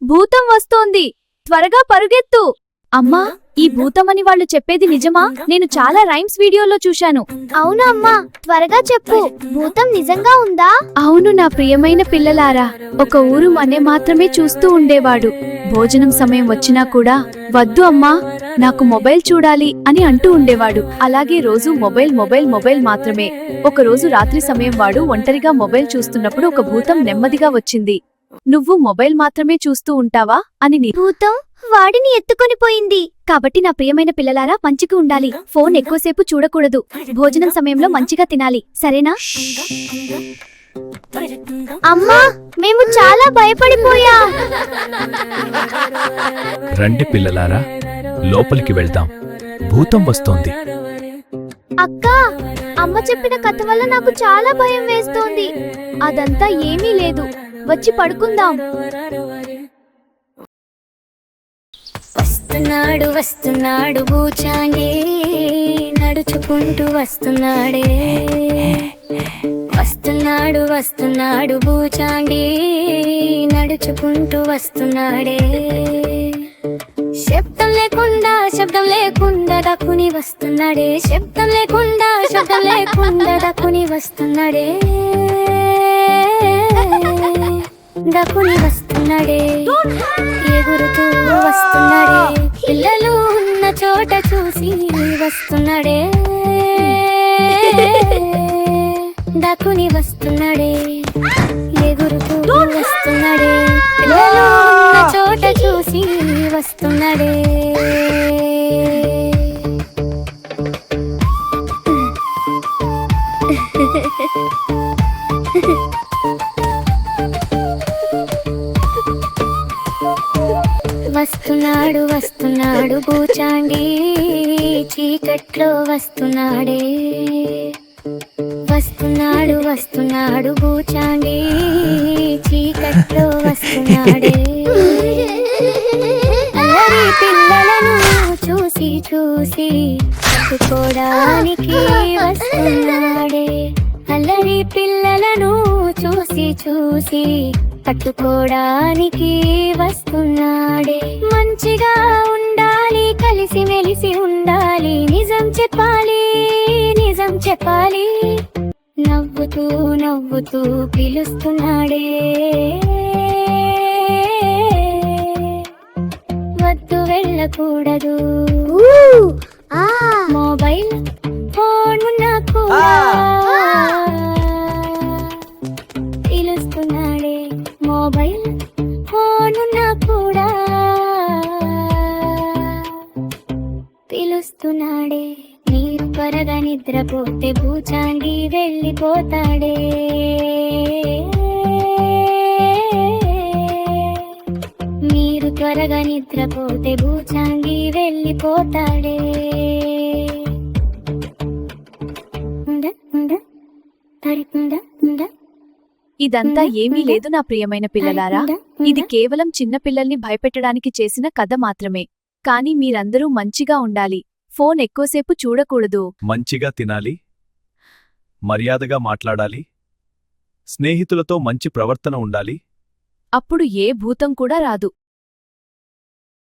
భూతం వస్తోంది, త్వరగా పరుగెత్తు. అమ్మా, ఈ భూతమని వాళ్ళు చెప్పేది నిజమా? నేను చాలా రైమ్స్ వీడియోలో చూశాను. అవునా అమ్మా, త్వరగా చెప్పు, భూతం నిజంగా ఉందా? అవును నా ప్రియమైన పిల్లలారా, ఒక ఊరు మనే మాత్రమే చూస్తూ ఉండేవాడు. భోజనం సమయం వచ్చినా కూడా వద్దు అమ్మా, నాకు మొబైల్ చూడాలి అని అంటూ ఉండేవాడు. అలాగే రోజు మొబైల్ మాత్రమే. ఒకరోజు రాత్రి సమయం వాడు ఒంటరిగా మొబైల్ చూస్తున్నప్పుడు ఒక భూతం నెమ్మదిగా వచ్చింది. నువ్వు మొబైల్ మాత్రమే చూస్తూ ఉంటావా అని. భూతం వాడిని ఎత్తుకొని పోయింది. కాబట్టి నా ప్రియమైన పిల్లలారా, మంచిగా ఉండాలి, ఫోన్ ఎక్కువసేపు చూడకూడదు, భోజనం సమయంలో మంచిగా తినాలి, సరేనా? అమ్మా, మేము చాలా భయపడిపోయా. రండి పిల్లలారా, లోపలికి వెళ్దాం, భూతం వస్తోంది. అక్క, అమ్మ చెప్పిన కథ వల్ల నాకు చాలా భయం వేస్తోంది. అదంతా ఏమీ లేదు, వచ్చి పడుకుందాం. వస్తున్నాడు వస్తున్నాడు భూచాంగి, నడుచుకుంటూ వస్తున్నాడే. వస్తున్నాడు వస్తున్నాడు భూచాంగి, నడుచుకుంటూ వస్తున్నాడే. శబ్దం లేకుండా దక్కుని వస్తున్నాడే. శబ్దం లేకుండా దక్కుని వస్తున్నాడే. దక్కుని వస్తున్నాడే, ఎగురుతూ వస్తున్నాడే. పిల్లలు ఉన్న చోట చూసి వస్తున్నాడే. దక్కుని వస్తున్నాడే, ఎగురుతూ వస్తున్నాడే. పిల్లలు ఉన్న చోట చూసి వస్తున్నాడే. వస్తున్నాడు భూచాంగి, చీకట్లో వస్తున్నాడే. వస్తున్నాడు భూచాంగి, చీకట్లో వస్తున్నాడే. అల్లరి పిల్లలను చూసి పట్టుకోడానికి వస్తున్నాడే. అల్లరి పిల్లలను చూసి పట్టుకోడానికి వస్తున్నాడే. మంచిగా ఉండాలి, కలిసి మెలిసి ఉండాలి, నిజం చెప్పాలి. నవ్వుతూ పిలుస్తున్నాడే. వద్దు వెళ్ళకూడదు, మొబైల్ ఫోన్ ఉన్నా కూడా పిలుస్తున్నాడే. మొబైల్ ఫోన్ ఉన్నా కూడా పిలుస్తున్నాడే. మీరు త్వరగా నిద్రపోతే భూచాంగి వెళ్ళిపోతాడే. మీరు త్వరగా నిద్రపోతే భూచాంగి వెళ్ళిపోతాడే. ఇదంతా ఏమీ లేదు నా ప్రియమైన పిల్లలారా, ఇది కేవలం చిన్న పిల్లల్ని భయపెట్టడానికి చేసిన కథ మాత్రమే. కానీ మీరందరూ మంచిగా ఉండాలి, ఫోన్ ఎక్కువసేపు చూడకూడదు, మంచిగా తినాలి, మర్యాదగా మాట్లాడాలి, స్నేహితులతో మంచి ప్రవర్తన ఉండాలి. అప్పుడు ఏ భూతం కూడా రాదు.